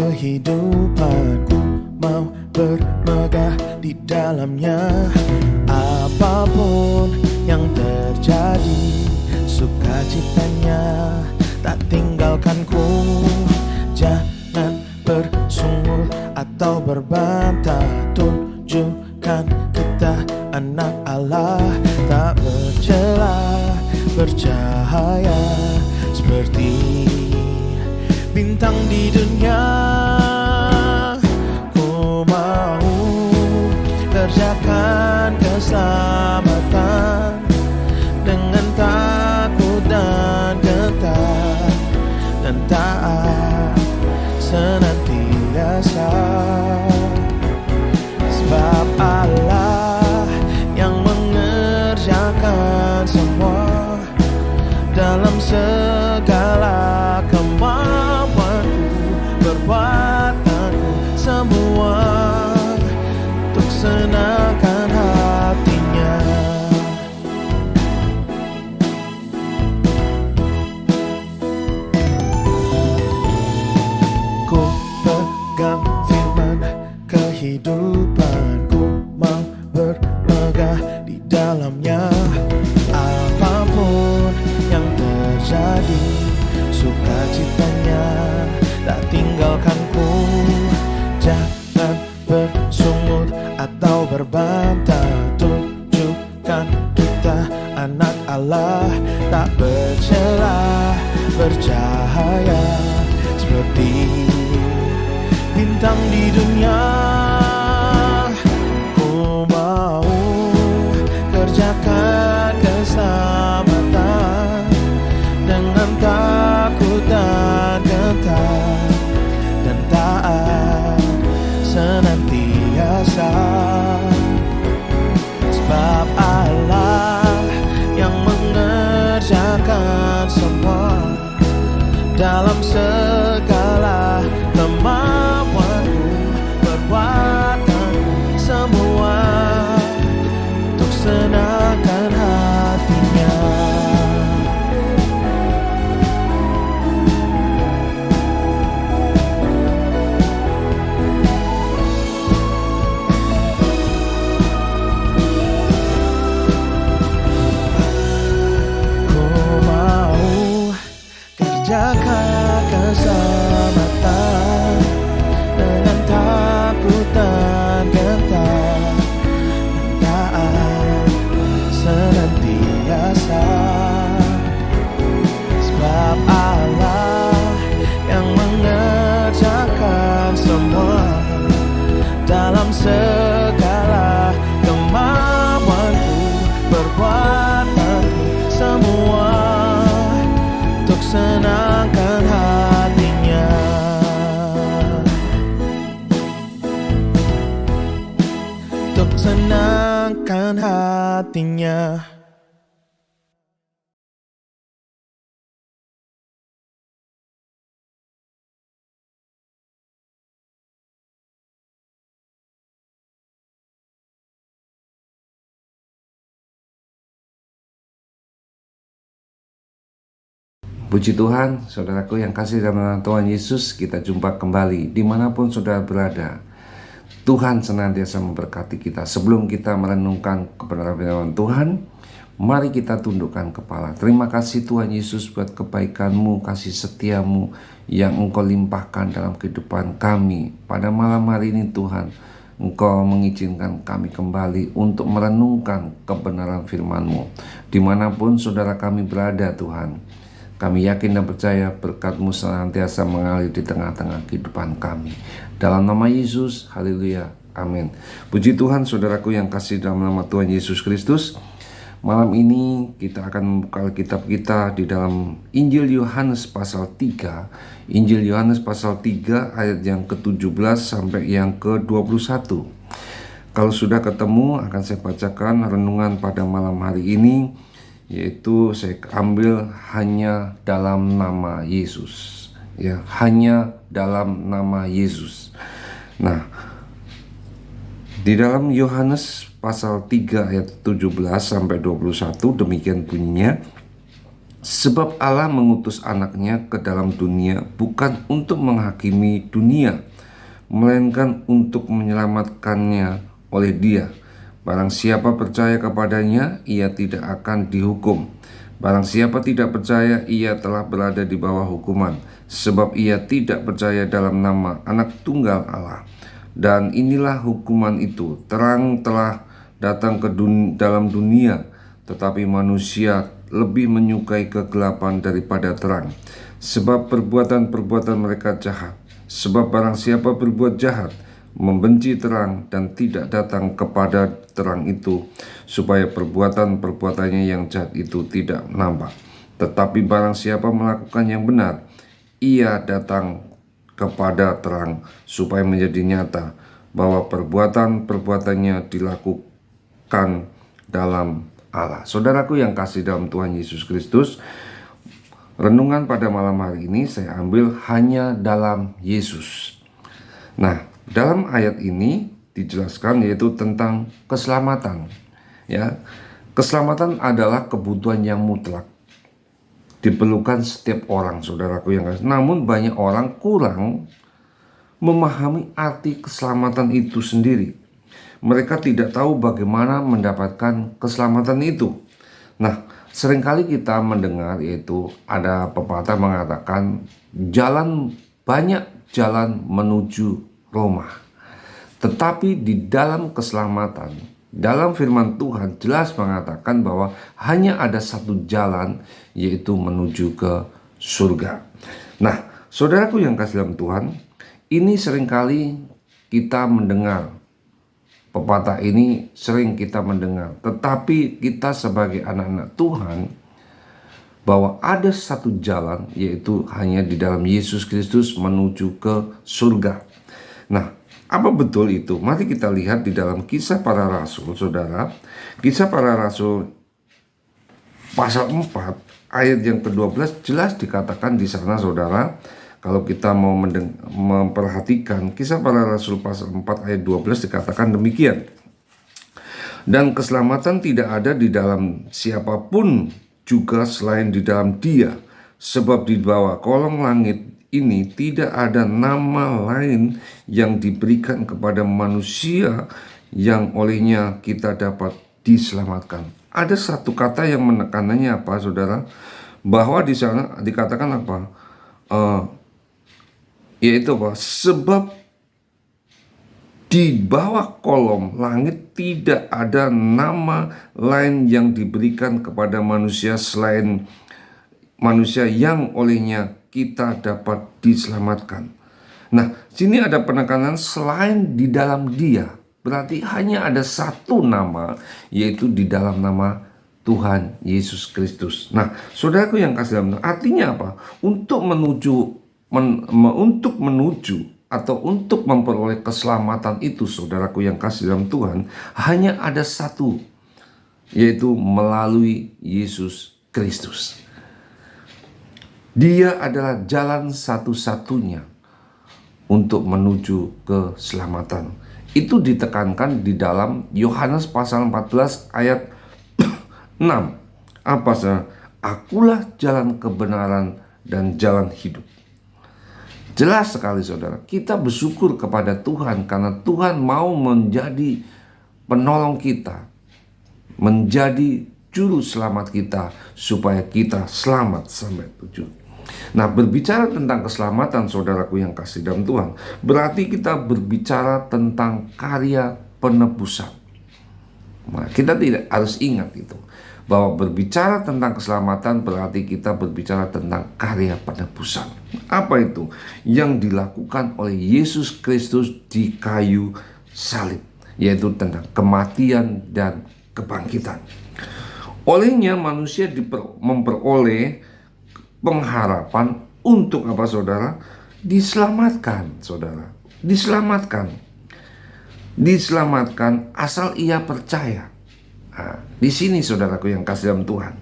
kehidupanku, mau bermegah di dalamnya. Apapun yang terjadi, sukacitanya tak tinggalkanku. Jangan bersungut atau berbantah, tunjukkan kita anak Allah, tak bercelah, bercahaya seperti bintang di dunia. Ku mau kerjakan keselamatan dengan takut dan gentar, dan taat senantiasa. Sebab Allah yang mengerjakan semua dalam segala kemampuanku, perbuatanku semua untuk senangkan hatinya. Ku pegang firman kehidupanku, mau bermegah di dalamnya. Apapun yang terjadi, sukacitanya tak tinggalkanku. Jangan bersungut atau berbantah, tunjukkan kita anak Allah, tak bercelah, bercahaya seperti bintang di dunia. Ku mau kerjakan keselamatan dengan takut dan gentar, dan taat senantiasa. Sebab Allah yang mengerjakan semua dalam segala kemampuanku, perbuatanku semua untuk senangkan hatinya. Ku mau kerjakan keselamatan dengan takut dan gentar, taat senantiasa. Sebab Allah yang mengerjakan semua dalam segala kemampuanku, perbuatanku semua untuk senangkan hatinya. Untuk senangkan hatinya. Puji Tuhan, saudaraku yang kasih dalam nama Tuhan Yesus, kita jumpa kembali dimanapun saudara berada. Tuhan senantiasa memberkati kita. Sebelum kita merenungkan kebenaran firman Tuhan, mari kita tundukkan kepala. Terima kasih Tuhan Yesus buat kebaikan-Mu, kasih setiamu yang Engkau limpahkan dalam kehidupan kami. Pada malam hari ini Tuhan, Engkau mengizinkan kami kembali untuk merenungkan kebenaran firman-Mu. Dimanapun saudara kami berada Tuhan, kami yakin dan percaya berkat-Mu senantiasa mengalir di tengah-tengah kehidupan kami. Dalam nama Yesus, haleluya, amin. Puji Tuhan, saudaraku yang kasih dalam nama Tuhan Yesus Kristus. Malam ini kita akan membuka kitab kita di dalam Injil Yohanes pasal 3. Injil Yohanes pasal 3 ayat yang ke-17 sampai yang ke-21. Kalau sudah ketemu, akan saya bacakan renungan pada malam hari ini, yaitu saya ambil hanya dalam nama Yesus, ya, hanya dalam nama Yesus. Nah, di dalam Yohanes pasal 3 ayat 17 sampai 21 demikian bunyinya. Sebab Allah mengutus anaknya ke dalam dunia bukan untuk menghakimi dunia, melainkan untuk menyelamatkannya oleh Dia. Barang siapa percaya kepadanya, ia tidak akan dihukum. Barang siapa tidak percaya, ia telah berada di bawah hukuman, sebab ia tidak percaya dalam nama Anak Tunggal Allah. Dan inilah hukuman itu, terang telah datang ke dalam dunia, tetapi manusia lebih menyukai kegelapan daripada terang, sebab perbuatan-perbuatan mereka jahat. Sebab barang siapa berbuat jahat, membenci terang dan tidak datang kepada terang itu, supaya perbuatan-perbuatannya yang jahat itu tidak nampak. Tetapi barang siapa melakukan yang benar, ia datang kepada terang, supaya menjadi nyata bahwa perbuatan-perbuatannya dilakukan dalam Allah. Saudaraku yang kasih dalam Tuhan Yesus Kristus, renungan pada malam hari ini saya ambil hanya dalam Yesus. Nah, dalam ayat ini dijelaskan yaitu tentang keselamatan. Ya, keselamatan adalah kebutuhan yang mutlak, diperlukan setiap orang, saudaraku yang kasih. Namun banyak orang kurang memahami arti keselamatan itu sendiri. Mereka tidak tahu bagaimana mendapatkan keselamatan itu. Nah, seringkali kita mendengar yaitu ada pepatah mengatakan banyak jalan menuju Roma. Tetapi di dalam keselamatan, dalam firman Tuhan jelas mengatakan bahwa hanya ada satu jalan, yaitu menuju ke surga. Nah, saudaraku yang kasih dalam Tuhan, ini seringkali kita mendengar, pepatah ini sering kita mendengar, tetapi kita sebagai anak-anak Tuhan, bahwa ada satu jalan, yaitu hanya di dalam Yesus Kristus menuju ke surga. Nah, apa betul itu? Mari kita lihat di dalam Kisah Para Rasul, saudara. Kisah Para Rasul pasal 4 ayat yang ke-12 jelas dikatakan di sana, saudara. Kalau kita mau memperhatikan Kisah Para Rasul pasal 4 ayat 12 dikatakan demikian. Dan keselamatan tidak ada di dalam siapapun juga selain di dalam Dia, sebab di bawah kolong langit ini tidak ada nama lain yang diberikan kepada manusia yang olehnya kita dapat diselamatkan. Ada satu kata yang menekanannya apa, saudara? Bahwa di sana dikatakan apa? Yaitu apa? Sebab di bawah kolong langit tidak ada nama lain yang diberikan kepada manusia selain manusia yang olehnya kita dapat diselamatkan. Nah, sini ada penekanan selain di dalam Dia. Berarti hanya ada satu nama, yaitu di dalam nama Tuhan Yesus Kristus. Nah, saudaraku yang kasih dalam, artinya apa? Untuk menuju atau untuk memperoleh keselamatan itu, saudaraku yang kasih dalam Tuhan, hanya ada satu, yaitu melalui Yesus Kristus. Dia adalah jalan satu-satunya untuk menuju keselamatan. Itu ditekankan di dalam Yohanes pasal 14 ayat 6. Apa saudara? Akulah jalan kebenaran dan jalan hidup. Jelas sekali, saudara. Kita bersyukur kepada Tuhan karena Tuhan mau menjadi penolong kita, menjadi juru selamat kita, supaya kita selamat sampai tujuan. Nah, berbicara tentang keselamatan, saudaraku yang kasih dalam Tuhan, berarti kita berbicara tentang karya penebusan. Nah, kita tidak harus ingat itu, bahwa berbicara tentang keselamatan berarti kita berbicara tentang karya penebusan. Apa itu? Yang dilakukan oleh Yesus Kristus di kayu salib, yaitu tentang kematian dan kebangkitan. Olehnya manusia memperoleh pengharapan untuk apa, saudara? Diselamatkan, saudara. Diselamatkan asal ia percaya. Nah, di sini, saudaraku yang kasih dalam Tuhan,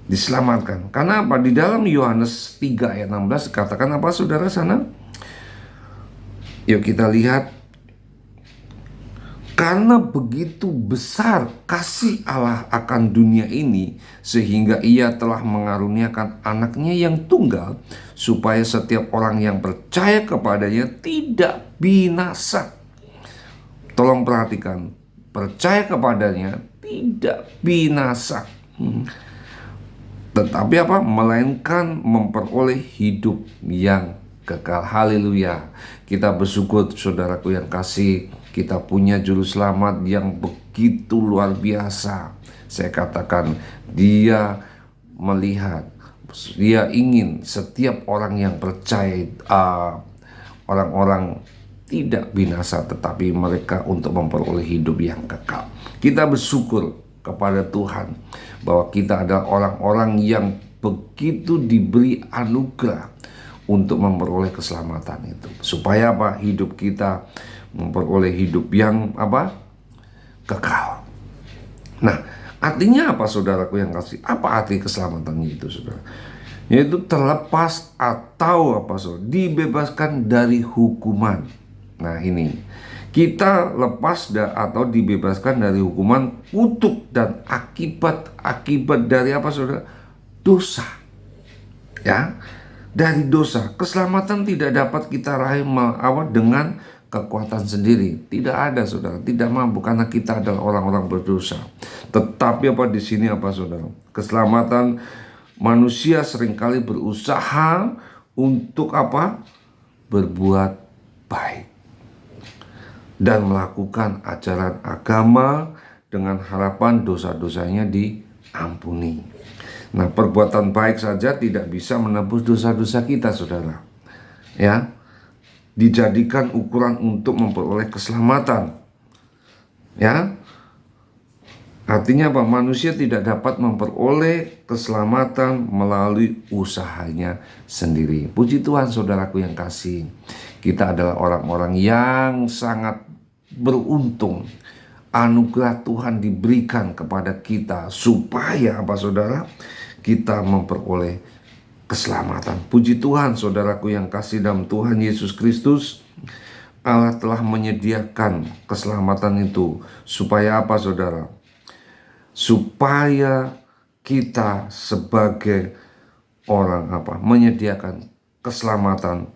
diselamatkan. Karena apa? Di dalam Yohanes 3 ayat 16 katakan apa, saudara, sana? Yuk kita lihat. karena begitu besar kasih Allah akan dunia ini, sehingga Ia telah mengaruniakan anaknya yang tunggal, supaya setiap orang yang percaya kepadanya tidak binasa. Tolong perhatikan, percaya kepadanya tidak binasa, tetapi apa? Melainkan memperoleh hidup yang kekal. Haleluya. Kita bersyukur, saudaraku yang kasih, kita punya juru selamat yang begitu luar biasa. Saya katakan, dia melihat, dia ingin setiap orang yang percaya, orang-orang tidak binasa, tetapi mereka untuk memperoleh hidup yang kekal. Kita bersyukur kepada Tuhan bahwa kita adalah orang-orang yang begitu diberi anugerah untuk memperoleh keselamatan itu, supaya apa? Hidup kita memperoleh hidup yang apa? Kekal. Nah, artinya apa, saudaraku yang kasih? Apa arti keselamatan itu, saudara? Yaitu terlepas atau apa, saudara? Dibebaskan dari hukuman. Nah, ini kita lepas atau dibebaskan dari hukuman kutuk dan akibat dari apa, saudara? Dosa. Ya, dari dosa. Keselamatan tidak dapat kita raih dengan kekuatan sendiri. Tidak ada, saudara. Tidak mampu, karena kita adalah orang-orang berdosa. Tetapi apa di sini, apa, saudara? Keselamatan manusia seringkali berusaha untuk apa? Berbuat baik dan melakukan ajaran agama dengan harapan dosa-dosanya diampuni. Nah, perbuatan baik saja tidak bisa menebus dosa-dosa kita, saudara. Ya, dijadikan ukuran untuk memperoleh keselamatan. Ya, artinya apa? Manusia tidak dapat memperoleh keselamatan melalui usahanya sendiri. Puji Tuhan, saudaraku yang kasih. Kita adalah orang-orang yang sangat beruntung. Anugerah Tuhan diberikan kepada kita supaya apa, saudara? Kita memperoleh keselamatan. Puji Tuhan, saudaraku yang kasih dalam Tuhan Yesus Kristus. Allah telah menyediakan keselamatan itu supaya apa, saudara? Supaya kita sebagai orang apa? Menyediakan keselamatan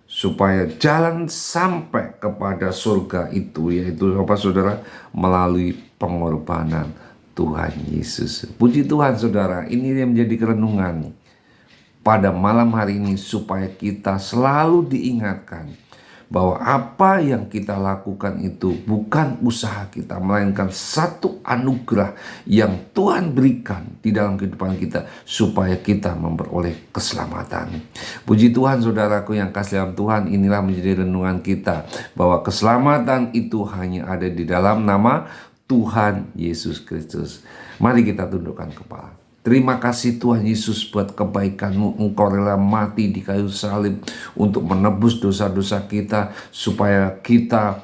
supaya jalan sampai kepada surga itu, yaitu apa, saudara? Melalui pengorbanan Tuhan Yesus. Puji Tuhan, saudara. Ini yang menjadi kerenungan pada malam hari ini, supaya kita selalu diingatkan bahwa apa yang kita lakukan itu bukan usaha kita, melainkan satu anugerah yang Tuhan berikan di dalam kehidupan kita supaya kita memperoleh keselamatan. Puji Tuhan, saudaraku yang kasih dalam Tuhan, inilah menjadi renungan kita bahwa keselamatan itu hanya ada di dalam nama Tuhan Yesus Kristus. Mari kita tundukkan kepala. Terima kasih Tuhan Yesus buat kebaikan-Mu. Engkau rela mati di kayu salib untuk menebus dosa-dosa kita, supaya kita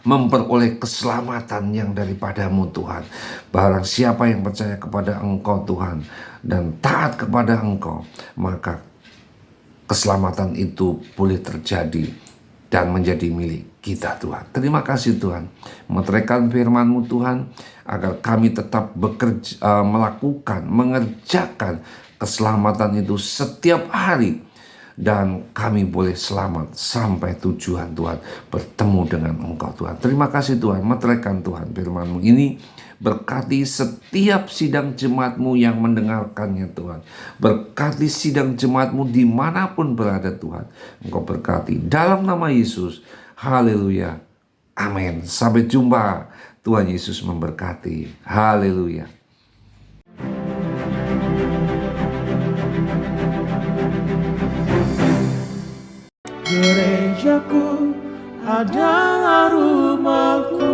memperoleh keselamatan yang daripada-Mu, Tuhan. Barang siapa yang percaya kepada Engkau, Tuhan, dan taat kepada Engkau, maka keselamatan itu boleh terjadi dan menjadi milik kita, Tuhan. Terima kasih, Tuhan. Meteraikan firman-Mu, Tuhan, agar kami tetap bekerja, mengerjakan keselamatan itu setiap hari, dan kami boleh selamat sampai tujuan, Tuhan, bertemu dengan Engkau, Tuhan. Terima kasih, Tuhan. Meteraikan, Tuhan, firman-Mu ini. Berkati setiap sidang jemaat-Mu yang mendengarkannya, Tuhan. Berkati sidang jemaat-Mu dimanapun berada, Tuhan. Engkau berkati dalam nama Yesus. Haleluya. Amin. Sampai jumpa. Tuhan Yesus memberkati. Haleluya. Gerejaku adalah rumahku,